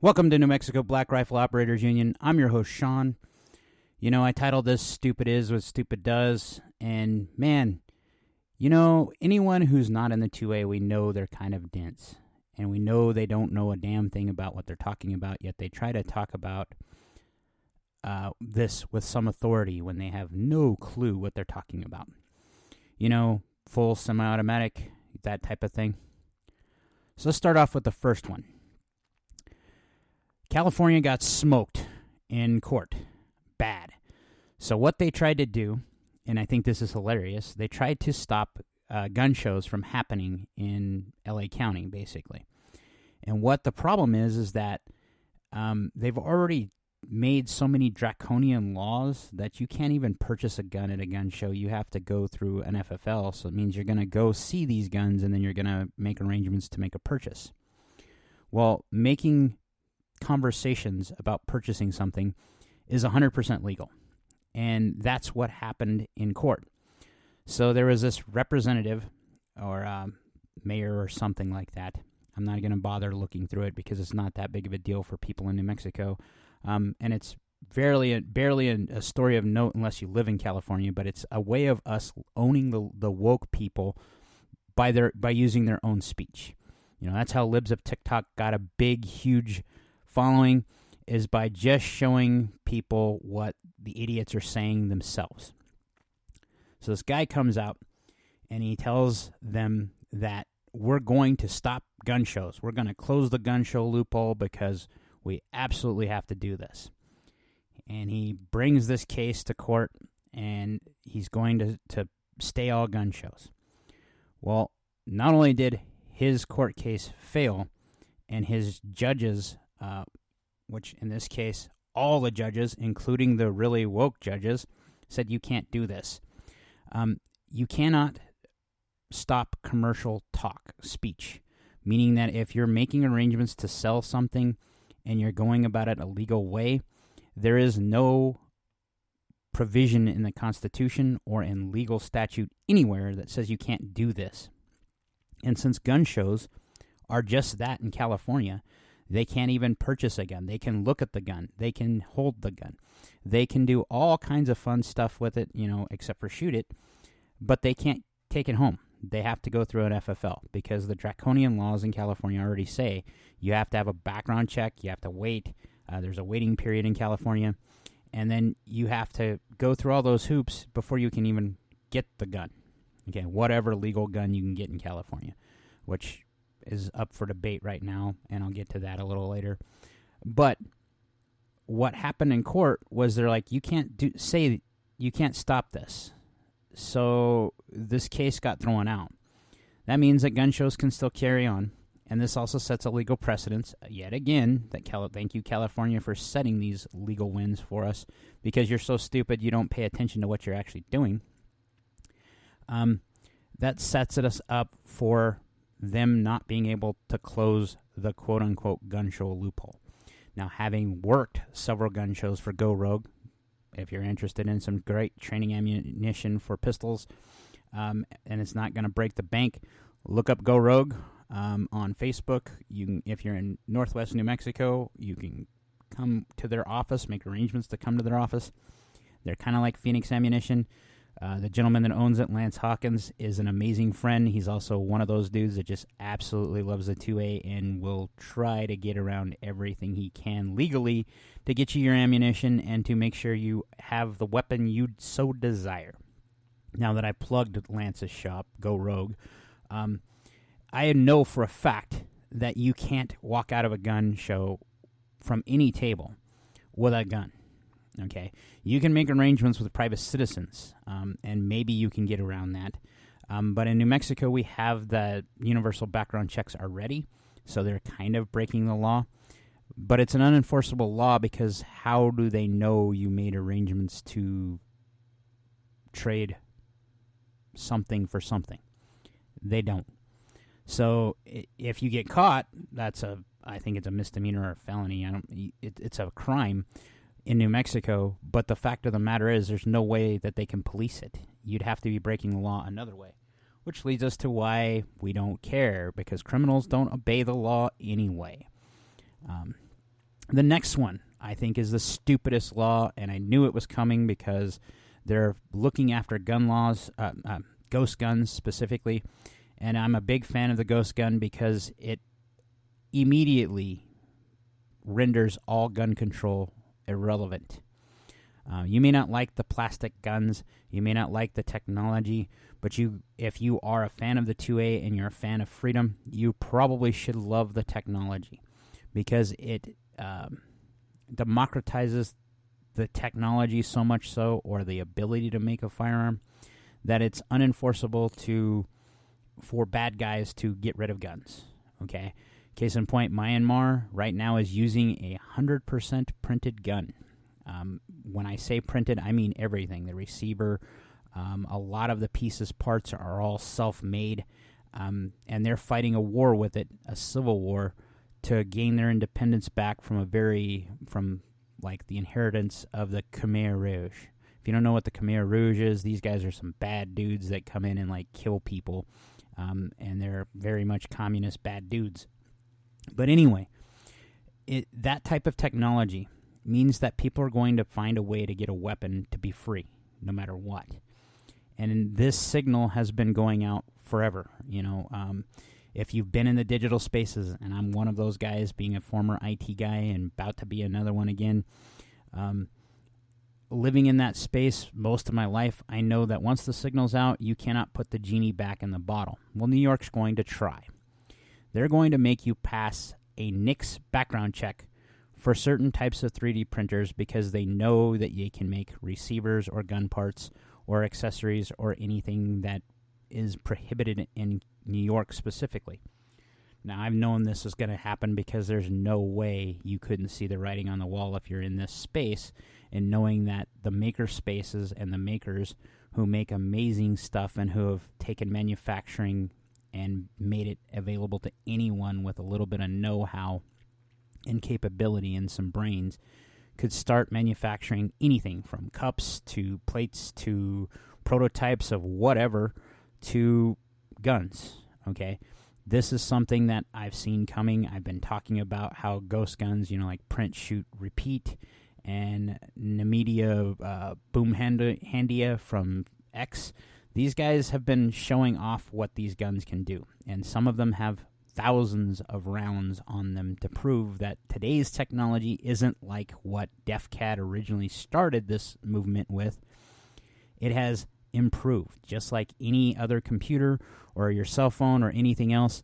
Welcome to New Mexico Black Rifle Operators Union. I'm your host, Sean. You know, I titled this Stupid Is What Stupid Does, and man, you know, anyone who's not in the 2A, we know they're kind of dense, and we know they don't know a damn thing about what they're talking about, yet they try to talk about this with some authority when they have no clue what they're talking about. You know, full semi-automatic, that type of thing. So let's start off with the first one. California got smoked in court. Bad. So what they tried to do, and I think this is hilarious, they tried to stop gun shows from happening in LA County, basically. And what the problem is that they've already made so many draconian laws that you can't even purchase a gun at a gun show. You have to go through an FFL, so it means you're going to go see these guns and then you're going to make arrangements to make a purchase. Well, making conversations about purchasing something is 100% legal. And that's what happened in court. So there was this representative or mayor or something like that. I'm not going to bother looking through it because it's not that big of a deal for people in New Mexico. And it's barely a story of note unless you live in California, but it's a way of us owning the woke people by using their own speech. You know, that's how Libs of TikTok got a big, huge following, is by just showing people what the idiots are saying themselves. So this guy comes out and he tells them that we're going to stop gun shows. We're going to close the gun show loophole because we absolutely have to do this. And he brings this case to court and he's going to stay all gun shows. Well, not only did his court case fail and his judges, which in this case, all the judges, including the really woke judges, said you can't do this. You cannot stop commercial talk, speech, meaning that if you're making arrangements to sell something and you're going about it a legal way, there is no provision in the Constitution or in legal statute anywhere that says you can't do this. And since gun shows are just that in California, they can't even purchase a gun. They can look at the gun. They can hold the gun. They can do all kinds of fun stuff with it, you know, except for shoot it, but they can't take it home. They have to go through an FFL because the draconian laws in California already say you have to have a background check, you have to wait, there's a waiting period in California, and then you have to go through all those hoops before you can even get the gun. Okay, whatever legal gun you can get in California, which is up for debate right now, and I'll get to that a little later. But what happened in court was they're like, you can't stop this. So this case got thrown out. That means that gun shows can still carry on, and this also sets a legal precedence, yet again, thank you, California, for setting these legal wins for us, because you're so stupid you don't pay attention to what you're actually doing. That sets us up for them not being able to close the quote-unquote gun show loophole. Now, having worked several gun shows for Go Rogue, if you're interested in some great training ammunition for pistols, and it's not going to break the bank, look up Go Rogue on Facebook. You can, if you're in Northwest New Mexico, you can come to their office, make arrangements to come to their office. They're kind of like Phoenix Ammunition. The gentleman that owns it, Lance Hawkins, is an amazing friend. He's also one of those dudes that just absolutely loves the 2A and will try to get around everything he can legally to get you your ammunition and to make sure you have the weapon you so desire. Now that I plugged Lance's shop, Go Rogue, I know for a fact that you can't walk out of a gun show from any table with a gun. Okay, you can make arrangements with private citizens, and maybe you can get around that. But in New Mexico, we have the universal background checks already, so they're kind of breaking the law. But it's an unenforceable law because how do they know you made arrangements to trade something for something? They don't. So if you get caught, I think it's a misdemeanor or a felony. It's a crime in New Mexico, but the fact of the matter is there's no way that they can police it. You'd have to be breaking the law another way, which leads us to why we don't care, because criminals don't obey the law anyway. The next one, I think, is the stupidest law, and I knew it was coming because they're looking after gun laws, ghost guns specifically, and I'm a big fan of the ghost gun because it immediately renders all gun control irrelevant. You may not like the plastic guns, you may not like the technology, but if you are a fan of the 2A and you're a fan of freedom, you probably should love the technology because it democratizes the technology so much so, or the ability to make a firearm, that it's unenforceable for bad guys to get rid of guns. Okay? Case in point, Myanmar right now is using a 100% printed gun. When I say printed, I mean everything. The receiver, a lot of the pieces, parts are all self-made, and they're fighting a war with it, a civil war, to gain their independence back from the inheritance of the Khmer Rouge. If you don't know what the Khmer Rouge is, these guys are some bad dudes that come in and kill people, and they're very much communist bad dudes. But anyway, that type of technology means that people are going to find a way to get a weapon to be free, no matter what. And this signal has been going out forever. If you've been in the digital spaces, and I'm one of those guys, being a former IT guy and about to be another one again, living in that space most of my life, I know that once the signal's out, you cannot put the genie back in the bottle. Well, New York's going to try. They're going to make you pass a NICS background check for certain types of 3D printers because they know that you can make receivers or gun parts or accessories or anything that is prohibited in New York specifically. Now, I've known this is going to happen because there's no way you couldn't see the writing on the wall if you're in this space, and knowing that the maker spaces and the makers who make amazing stuff and who have taken manufacturing and made it available to anyone with a little bit of know-how and capability and some brains could start manufacturing anything from cups to plates to prototypes of whatever to guns, okay? This is something that I've seen coming. I've been talking about how ghost guns, like print, shoot, repeat, and Namidia Boom Handia from X, these guys have been showing off what these guns can do, and some of them have thousands of rounds on them to prove that today's technology isn't like what DefCAD originally started this movement with. It has improved, just like any other computer or your cell phone or anything else.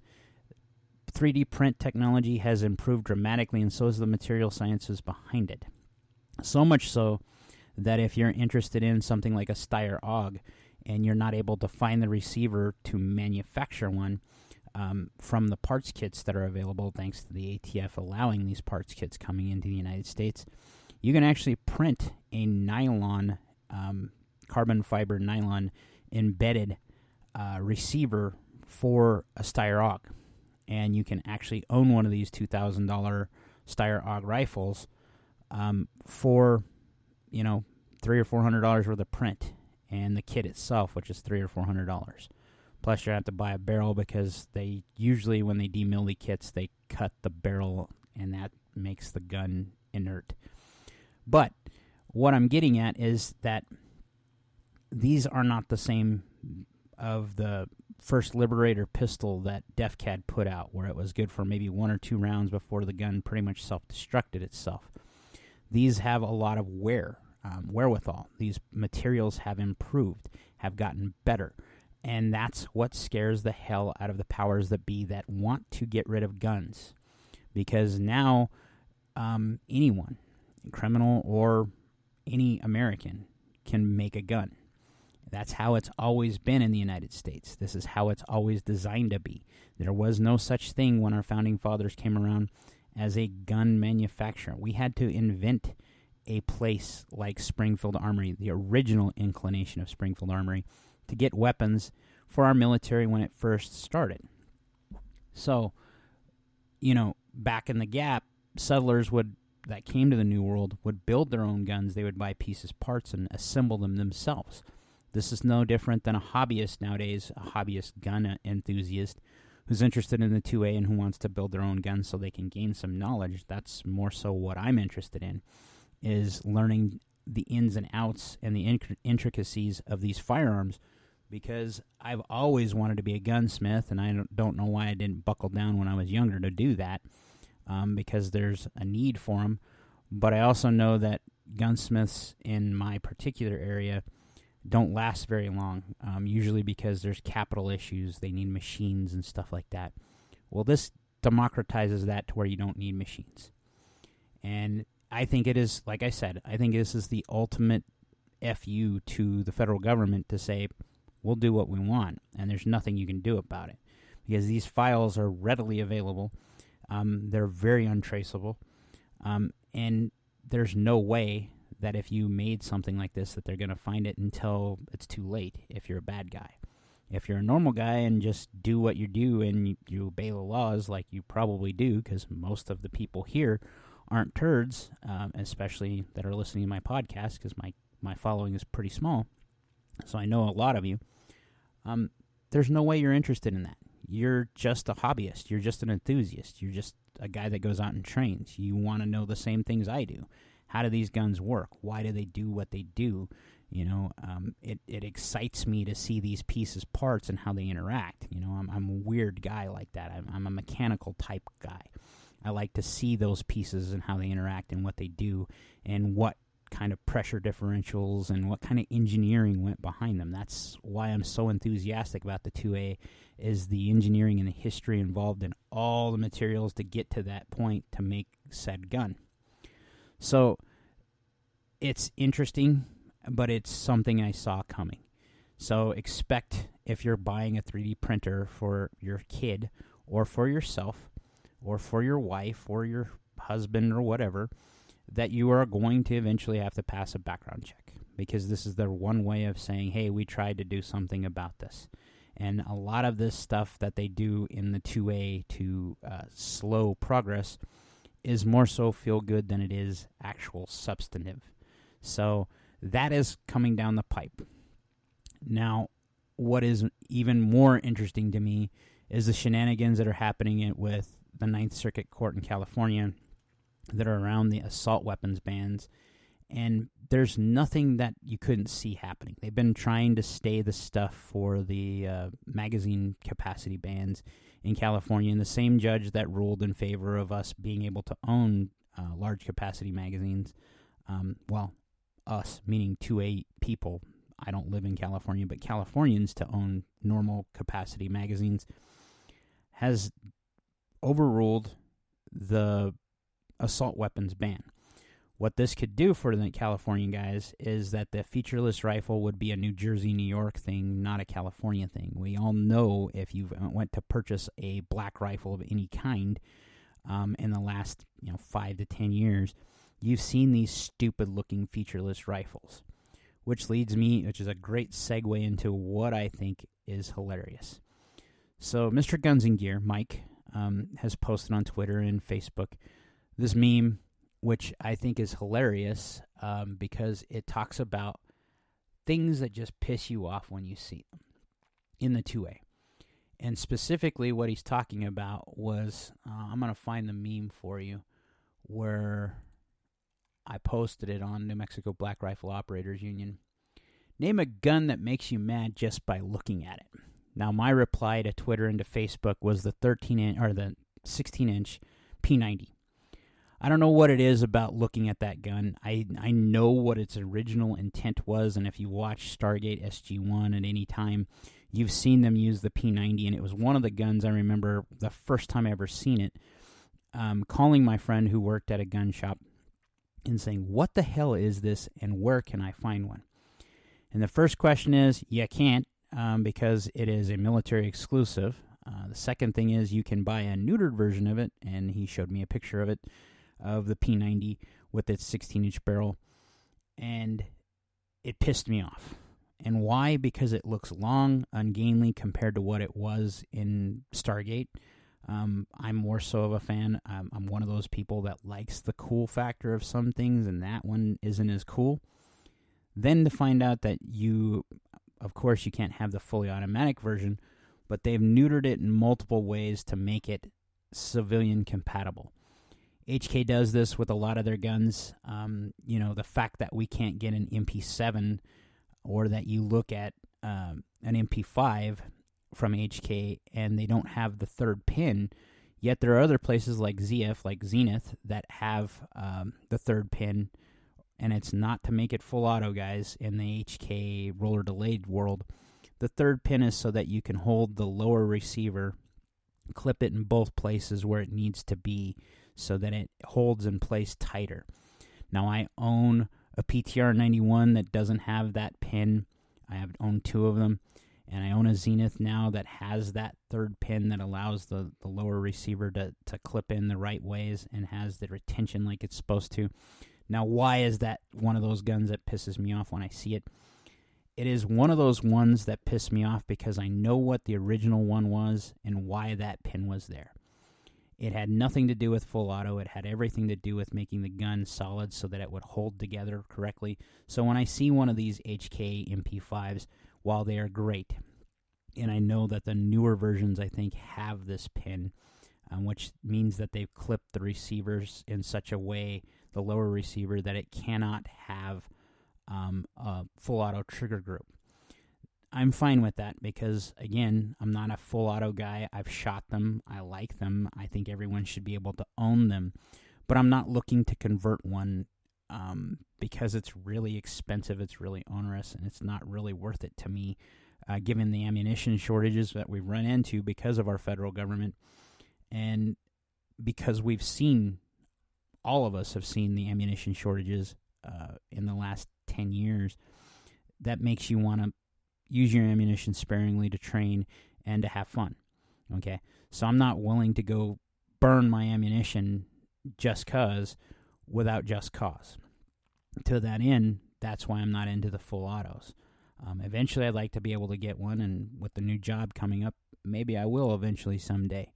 3D print technology has improved dramatically, and so has the material sciences behind it. So much so that if you're interested in something like a Steyr AUG and you're not able to find the receiver to manufacture one, from the parts kits that are available, thanks to the ATF allowing these parts kits coming into the United States, you can actually print a nylon, carbon fiber nylon embedded receiver for a Steyr AUG. And you can actually own one of these $2,000 Steyr AUG rifles for, $300 or $400 worth of print, and the kit itself, which is $300 or $400. Plus, you have to buy a barrel because they usually, when they demill the kits, they cut the barrel, and that makes the gun inert. But what I'm getting at is that these are not the same of the first Liberator pistol that DefCAD put out, where it was good for maybe 1 or 2 rounds before the gun pretty much self-destructed itself. These have a lot of wherewithal. These materials have improved, have gotten better. And that's what scares the hell out of the powers that be that want to get rid of guns. Because now anyone, criminal or any American, can make a gun. That's how it's always been in the United States. This is how it's always designed to be. There was no such thing when our founding fathers came around as a gun manufacturer. We had to invent a place like Springfield Armory, the original inclination of Springfield Armory, to get weapons for our military when it first started. So, back in the Gap, settlers that came to the New World would build their own guns. They would buy pieces, parts, and assemble them themselves. This is no different than a hobbyist nowadays, a hobbyist gun enthusiast, who's interested in the 2A and who wants to build their own gun so they can gain some knowledge. That's more so what I'm interested in, is learning the ins and outs and the intricacies of these firearms, because I've always wanted to be a gunsmith, and I don't know why I didn't buckle down when I was younger to do that, because there's a need for them. But I also know that gunsmiths in my particular area don't last very long, usually because there's capital issues. They need machines and stuff like that. Well, this democratizes that to where you don't need machines. And I think it is, like I said, I think this is the ultimate FU to the federal government to say, we'll do what we want, and there's nothing you can do about it. Because these files are readily available. They're very untraceable. And there's no way that if you made something like this that they're going to find it until it's too late if you're a bad guy. If you're a normal guy and just do what you do and you obey the laws like you probably do, because most of the people here aren't turds, especially that are listening to my podcast, because my following is pretty small, so I know a lot of you. There's no way you're interested in that. You're just a hobbyist. You're just an enthusiast. You're just a guy that goes out and trains. You want to know the same things I do. How do these guns work? Why do they do what they do? You know, it excites me to see these pieces, parts, and how they interact. You know, I'm a weird guy like that. I'm a mechanical type guy. I like to see those pieces and how they interact and what they do and what kind of pressure differentials and what kind of engineering went behind them. That's why I'm so enthusiastic about the 2A, is the engineering and the history involved in all the materials to get to that point to make said gun. So it's interesting, but it's something I saw coming. So expect, if you're buying a 3D printer for your kid or for yourself or for your wife or your husband or whatever, that you are going to eventually have to pass a background check, because this is their one way of saying, hey, we tried to do something about this. And a lot of this stuff that they do in the 2A to slow progress is more so feel good than it is actual substantive. So that is coming down the pipe. Now, what is even more interesting to me is the shenanigans that are happening with the Ninth Circuit Court in California that are around the assault weapons bans. And there's nothing that you couldn't see happening. They've been trying to stay the stuff for the magazine capacity bans in California. And the same judge that ruled in favor of us being able to own large capacity magazines, us, meaning 2A people. I don't live in California, but Californians to own normal capacity magazines, has overruled the assault weapons ban. What this could do for the Californian guys is that the featureless rifle would be a New Jersey, New York thing, not a California thing. We all know, if you went to purchase a black rifle of any kind in the last 5 to 10 years, you've seen these stupid-looking featureless rifles, which is a great segue into what I think is hilarious. So Mr. Guns and Gear, Mike, has posted on Twitter and Facebook this meme, which I think is hilarious because it talks about things that just piss you off when you see them in the 2A. And specifically what he's talking about was, I'm going to find the meme for you, where I posted it on New Mexico Black Rifle Operators Union. Name a gun that makes you mad just by looking at it. Now, my reply to Twitter and to Facebook was the 13-inch or the 16-inch P90. I don't know what it is about looking at that gun. I know what its original intent was, and if you watch Stargate SG-1 at any time, you've seen them use the P90, and it was one of the guns I remember the first time I ever seen it, calling my friend who worked at a gun shop and saying, what the hell is this, and where can I find one? And the first question is, you can't, because it is a military exclusive. The second thing is, you can buy a neutered version of it, and he showed me a picture of it, of the P90 with its 16-inch barrel, and it pissed me off. And why? Because it looks long, ungainly compared to what it was in Stargate. I'm more so of a fan. I'm one of those people that likes the cool factor of some things, and that one isn't as cool. Then to find out that of course you can't have the fully automatic version, but they've neutered it in multiple ways to make it civilian compatible. HK does this with a lot of their guns. The fact that we can't get an MP7 or that you look at an MP5 from HK and they don't have the third pin, yet there are other places like ZF, like Zenith, that have the third pin, and it's not to make it full auto, guys, in the HK roller delayed world. The third pin is so that you can hold the lower receiver, clip it in both places where it needs to be so that it holds in place tighter. Now, I own a PTR 91 that doesn't have that pin. I have owned 2 of them, and I own a Zenith now that has that third pin that allows the lower receiver to clip in the right ways and has the retention like it's supposed to. Now, why is that one of those guns that pisses me off when I see it? It is one of those ones that piss me off because I know what the original one was and why that pin was there. It had nothing to do with full auto. It had everything to do with making the gun solid so that it would hold together correctly. So when I see one of these HK MP5s, while they are great, and I know that the newer versions, I think, have this pin, which means that they've clipped the receivers in such a way, the lower receiver, that it cannot have a full auto trigger group. I'm fine with that because, again, I'm not a full auto guy. I've shot them. I like them. I think everyone should be able to own them. But I'm not looking to convert one because it's really expensive, it's really onerous, and it's not really worth it to me, given the ammunition shortages that we've run into because of our federal government and because we've seen, all of us have seen the ammunition shortages in the last 10 years. That makes you want to use your ammunition sparingly to train and to have fun, okay? So I'm not willing to go burn my ammunition just cause without just cause. To that end, that's why I'm not into the full autos. Eventually, I'd like to be able to get one, and with the new job coming up, maybe I will eventually someday.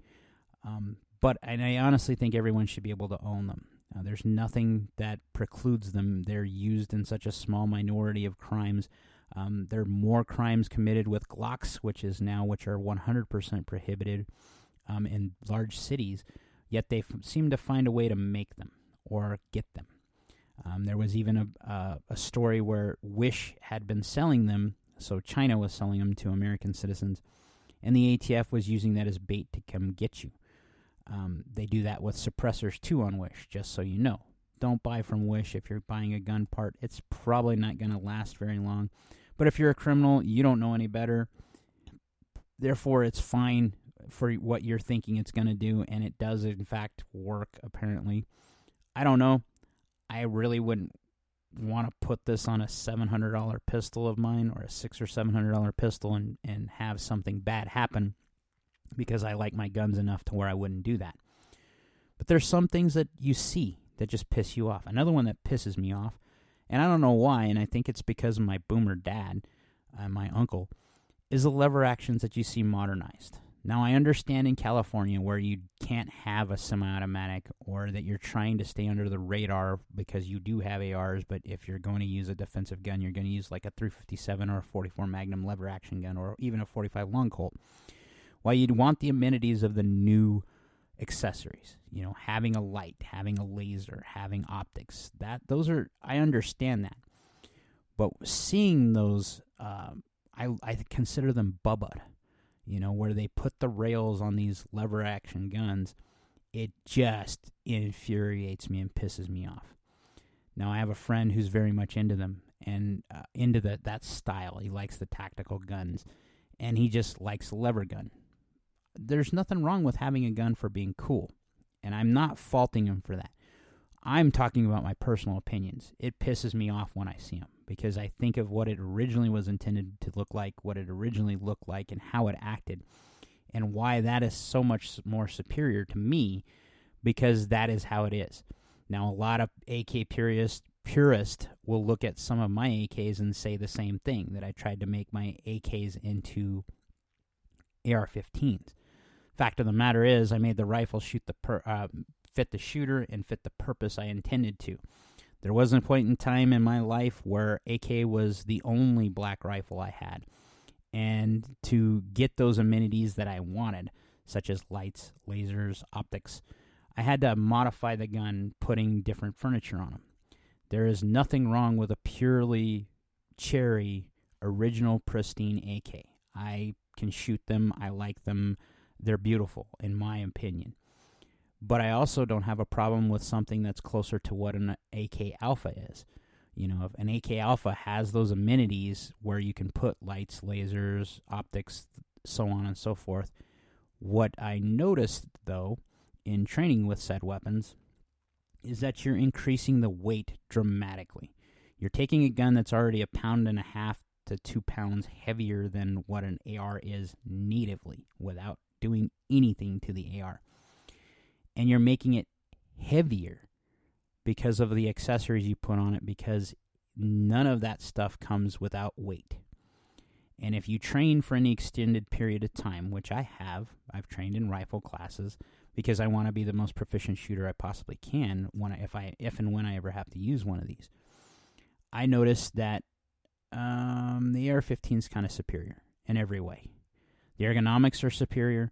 But I honestly think everyone should be able to own them. There's nothing that precludes them. They're used in such a small minority of crimes. There are more crimes committed with Glocks, which are 100% prohibited in large cities, yet they seem to find a way to make them or get them. There was even a story where Wish had been selling them, so China was selling them to American citizens, and the ATF was using that as bait to come get you. They do that with suppressors too on Wish, just so you know. Don't buy from Wish if you're buying a gun part. It's probably not going to last very long. But if you're a criminal, you don't know any better. Therefore, it's fine for what you're thinking it's going to do, and it does, in fact, work, apparently. I don't know. I really wouldn't want to put this on a $700 pistol of mine or a $600 or $700 pistol and have something bad happen because I like my guns enough to where I wouldn't do that. But there's some things that you see that just piss you off. Another one that pisses me off, and I don't know why, and I think it's because of my boomer dad, my uncle, is the lever actions that you see modernized. Now, I understand in California where you can't have a semi-automatic or that you're trying to stay under the radar because you do have ARs, but if you're going to use a defensive gun, you're going to use like a .357 or a .44 Magnum lever action gun or even a .45 Long Colt. While you'd want the amenities of the new accessories, having a light, having a laser, having optics, I understand that. But seeing those, I consider them bubbud, where they put the rails on these lever action guns. It just infuriates me and pisses me off. Now, I have a friend who's very much into them and into that style. He likes the tactical guns, and he just likes the lever gun. There's nothing wrong with having a gun for being cool, and I'm not faulting him for that. I'm talking about my personal opinions. It pisses me off when I see them because I think of what it originally was intended to look like, what it originally looked like, and how it acted, and why that is so much more superior to me because that is how it is. Now, a lot of AK purists will look at some of my AKs and say the same thing, that I tried to make my AKs into AR-15s. Fact of the matter is, I made the rifle fit the shooter and fit the purpose I intended to. There wasn't a point in time in my life where AK was the only black rifle I had. And to get those amenities that I wanted, such as lights, lasers, optics, I had to modify the gun, putting different furniture on them. There is nothing wrong with a purely cherry, original, pristine AK. I can shoot them. I like them. They're beautiful, in my opinion. But I also don't have a problem with something that's closer to what an AK Alpha is. You know, if an AK Alpha has those amenities where you can put lights, lasers, optics, so on and so forth. What I noticed, though, in training with said weapons is that you're increasing the weight dramatically. You're taking a gun that's already 1.5 pounds to 2 pounds heavier than what an AR is natively without doing anything to the AR. And you're making it heavier because of the accessories you put on it, because none of that stuff comes without weight. And if you train for any extended period of time, which I've trained in rifle classes because I want to be the most proficient shooter I possibly can if and when I ever have to use one of these. I noticed that the AR-15 is kind of superior in every way. The ergonomics are superior.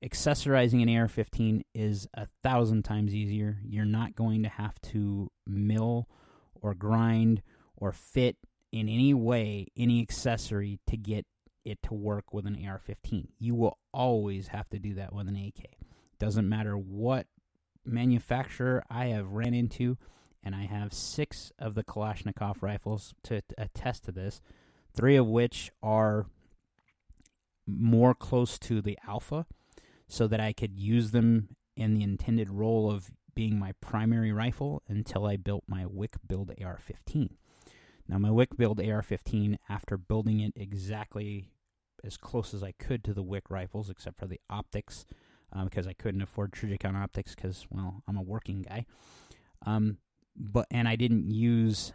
Accessorizing an AR-15 is 1,000 times easier. You're not going to have to mill or grind or fit in any way any accessory to get it to work with an AR-15. You will always have to do that with an AK. Doesn't matter what manufacturer I have ran into, and I have 6 of the Kalashnikov rifles to attest to this, 3 of which are more close to the Alpha, so that I could use them in the intended role of being my primary rifle until I built my Wick Build AR-15. Now, my Wick Build AR-15, after building it exactly as close as I could to the Wick rifles, except for the optics, because I couldn't afford Trijicon optics because, well, I'm a working guy. And I didn't use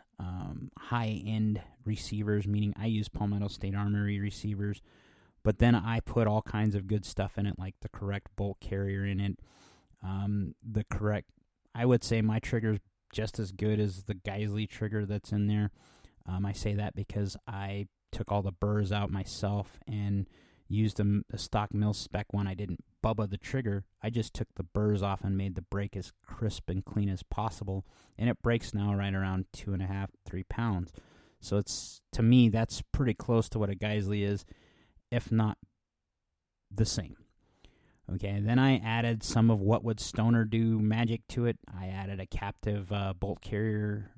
high-end receivers, meaning I used Palmetto State Armory receivers. But then I put all kinds of good stuff in it, like the correct bolt carrier in it. I would say my trigger's just as good as the Geissele trigger that's in there. I say that because I took all the burrs out myself and used a stock mil-spec one. I didn't bubba the trigger. I just took the burrs off and made the break as crisp and clean as possible. And it breaks now right around 2.5, 3 pounds. So to me, that's pretty close to what a Geissele is, if not the same. Okay, then I added some of what would Stoner do magic to it. I added a captive bolt carrier,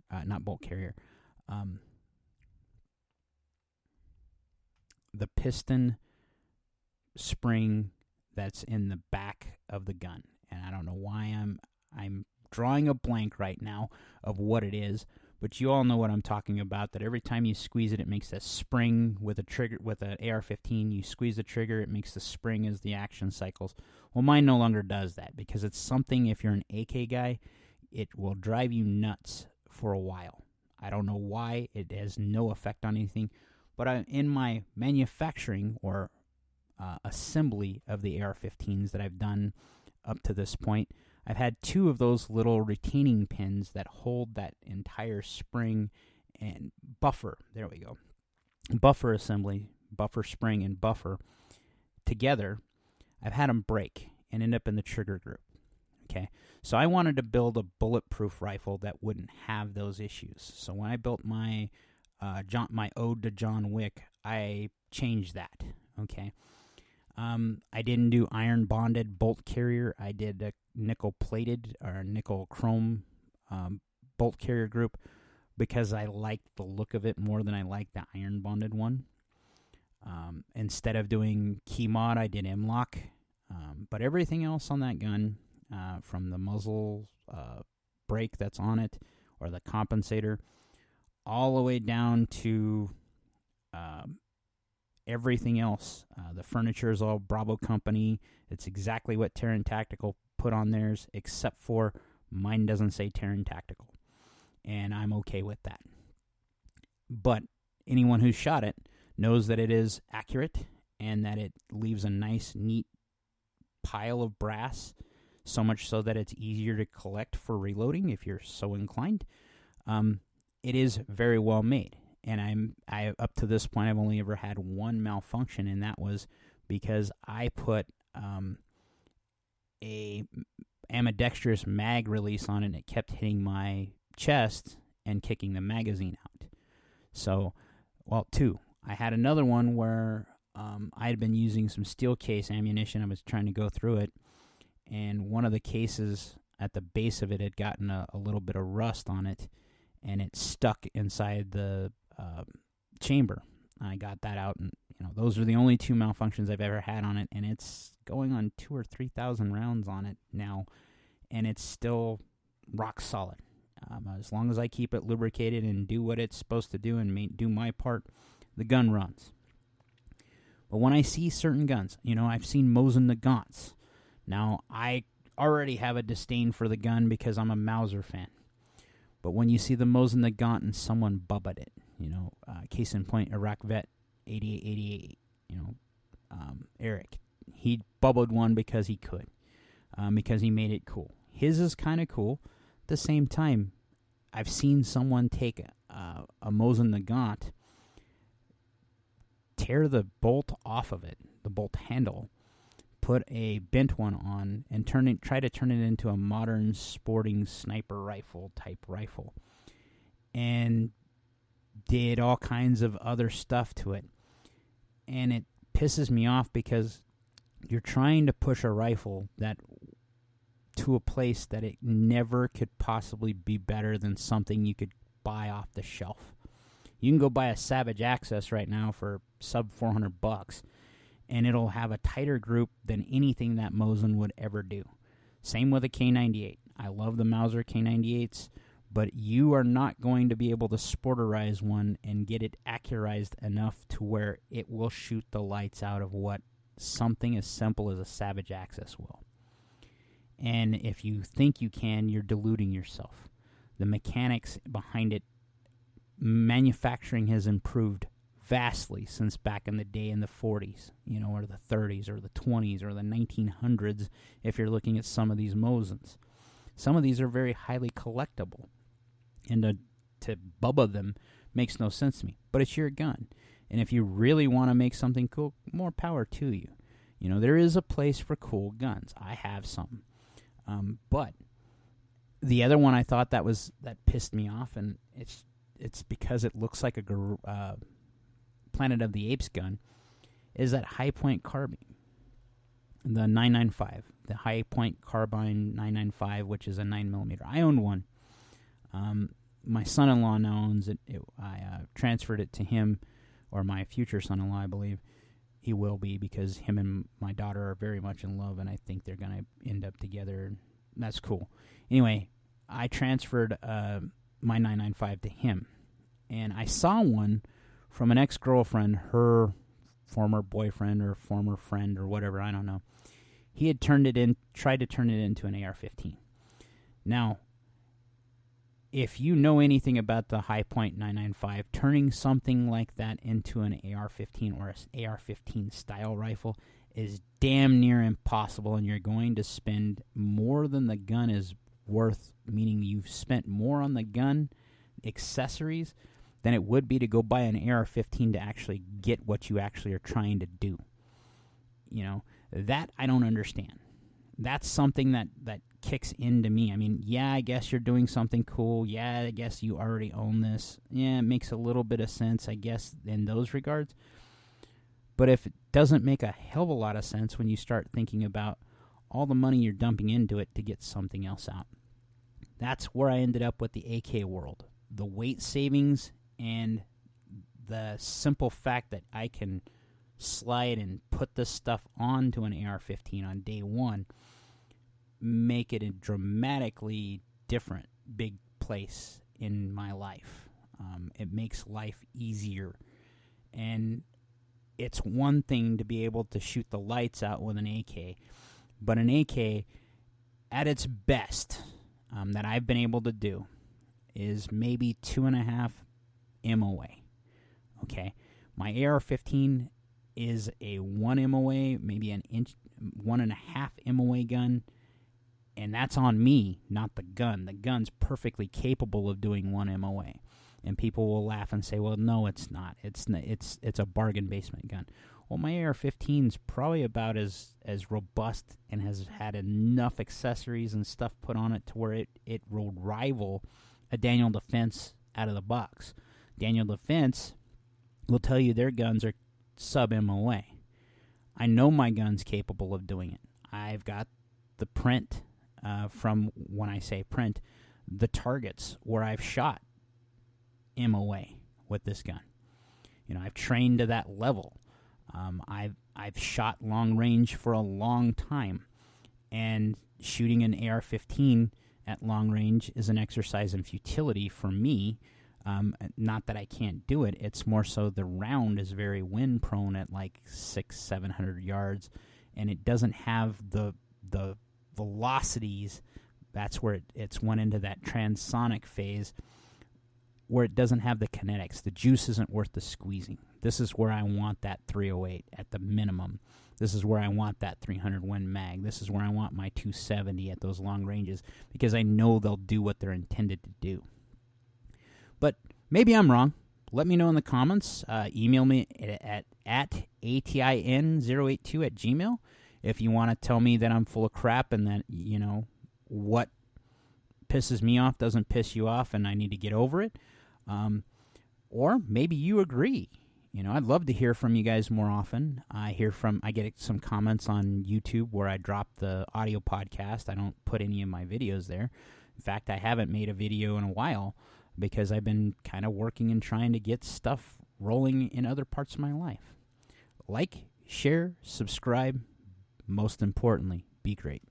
the piston spring that's in the back of the gun. And I don't know why I'm drawing a blank right now of what it is, but you all know what I'm talking about, that every time you squeeze it, it makes that spring with a trigger. With an AR-15, you squeeze the trigger, it makes the spring as the action cycles. Well, mine no longer does that, because it's something, if you're an AK guy, it will drive you nuts for a while. I don't know why. It has no effect on anything. But in my manufacturing or assembly of the AR-15s that I've done up to this point, I've had 2 of those little retaining pins that hold that entire spring and buffer. There we go. Buffer assembly, buffer spring and buffer together. I've had them break and end up in the trigger group. Okay, so I wanted to build a bulletproof rifle that wouldn't have those issues. So when I built my my Ode to John Wick, I changed that. Okay. I didn't do iron bonded bolt carrier. I did a nickel plated or nickel chrome bolt carrier group because I liked the look of it more than I liked the iron bonded one. Instead of doing key mod, I did M-LOK. But everything else on that gun, from the muzzle brake that's on it or the compensator, all the way down to everything else. The furniture is all Bravo Company. It's exactly what Terran Tactical put on theirs, except for mine doesn't say Terran Tactical. And I'm okay with that. But anyone who's shot it knows that it is accurate and that it leaves a nice, neat pile of brass, so much so that it's easier to collect for reloading if you're so inclined. It is very well made. And I up to this point I've only ever had one malfunction, and that was because I put a ambidextrous mag release on it, and it kept hitting my chest and kicking the magazine out. So, well, two. I had another one where I had been using some steel case ammunition. I was trying to go through it, and one of the cases at the base of it had gotten a little bit of rust on it, and it stuck inside the chamber. I got that out, and those are the only two malfunctions I've ever had on it, and it's going on 2,000 or 3,000 rounds on it now, and it's still rock solid. As long as I keep it lubricated and do what it's supposed to do and do my part, the gun runs. But when I see certain guns, I've seen Mosin Nagants. Now, I already have a disdain for the gun because I'm a Mauser fan. But when you see the Mosin Nagant and someone bubbled it, case in point, Iraq Vet 8888, Eric, he bubbled one because he could, because he made it cool. His is kind of cool. At the same time, I've seen someone take a Mosin Nagant, tear the bolt off of it, the bolt handle, put a bent one on, and try to turn it into a modern sporting sniper rifle type rifle, and did all kinds of other stuff to it. And it pisses me off because you're trying to push a rifle that to a place that it never could possibly be better than something you could buy off the shelf. You can go buy a Savage Access right now for sub $400, and it'll have a tighter group than anything that Mosin would ever do. Same with a K98. I love the Mauser K98s, but you are not going to be able to sporterize one and get it accurized enough to where it will shoot the lights out of what something as simple as a Savage Access will. And if you think you can, you're deluding yourself. The mechanics behind it, manufacturing has improved vastly since back in the day in the 40s, or the 30s, or the 20s, or the 1900s, if you're looking at some of these Mosins. Some of these are very highly collectible, and to bubba them makes no sense to me. But it's your gun, and if you really want to make something cool, more power to you. There is a place for cool guns. I have some. But the other one I thought that pissed me off, and it's because it looks like a Planet of the Apes gun, is that High Point carbine, the 995, the High Point carbine 995, which is a 9mm. I owned one. My son-in-law now owns it. I transferred it to him, or my future son-in-law, I believe. He will be, because him and my daughter are very much in love, and I think they're going to end up together. That's cool. Anyway, I transferred my 995 to him, and I saw one from an ex-girlfriend, her former boyfriend or former friend or whatever, I don't know. He had tried to turn it into an AR-15. Now, if you know anything about the High Point 995, turning something like that into an AR-15 or an AR-15 style rifle is damn near impossible, and you're going to spend more than the gun is worth, meaning you've spent more on the gun accessories than it would be to go buy an AR-15 to actually get what you actually are trying to do. That I don't understand. That's something that kicks into me. I mean, yeah, I guess you're doing something cool. Yeah, I guess you already own this. Yeah, it makes a little bit of sense, I guess, in those regards. But if it doesn't make a hell of a lot of sense when you start thinking about all the money you're dumping into it to get something else out. That's where I ended up with the AK world. The weight savings and the simple fact that I can slide and put this stuff onto an AR-15 on day one make it a dramatically different big place in my life. It makes life easier. And it's one thing to be able to shoot the lights out with an AK, but an AK at its best that I've been able to do is maybe 2.5 MOA. Okay, my AR-15 is a 1 MOA, maybe an 1.5 MOA gun, and that's on me, not the gun. The gun's perfectly capable of doing 1 MOA. And people will laugh and say, well, no, it's not. It's a bargain basement gun. Well, my AR-15 is probably about as robust and has had enough accessories and stuff put on it to where it will rival a Daniel Defense out of the box. Daniel Defense will tell you their guns are sub-MOA. I know my gun's capable of doing it. I've got the print from, when I say print, the targets where I've shot MOA with this gun. You know, I've trained to that level. I've shot long range for a long time, and shooting an AR-15 at long range is an exercise in futility for me. Not that I can't do it. It's more so the round is very wind prone at like 600-700 yards, and it doesn't have the velocities. That's where it's went into that transonic phase, where it doesn't have the kinetics. The juice isn't worth the squeezing. This is where I want that 308 at the minimum. This is where I want that 300 Win Mag. This is where I want my 270 at those long ranges, because I know they'll do what they're intended to do. But maybe I'm wrong. Let me know in the comments. Email me at atin082@gmail if you want to tell me that I'm full of crap and that, you know, what pisses me off doesn't piss you off and I need to get over it. Or maybe you agree. You know, I'd love to hear from you guys more often. I get some comments on YouTube where I drop the audio podcast. I don't put any of my videos there. In fact, I haven't made a video in a while because I've been kind of working and trying to get stuff rolling in other parts of my life. Like, share, subscribe. Most importantly, be great.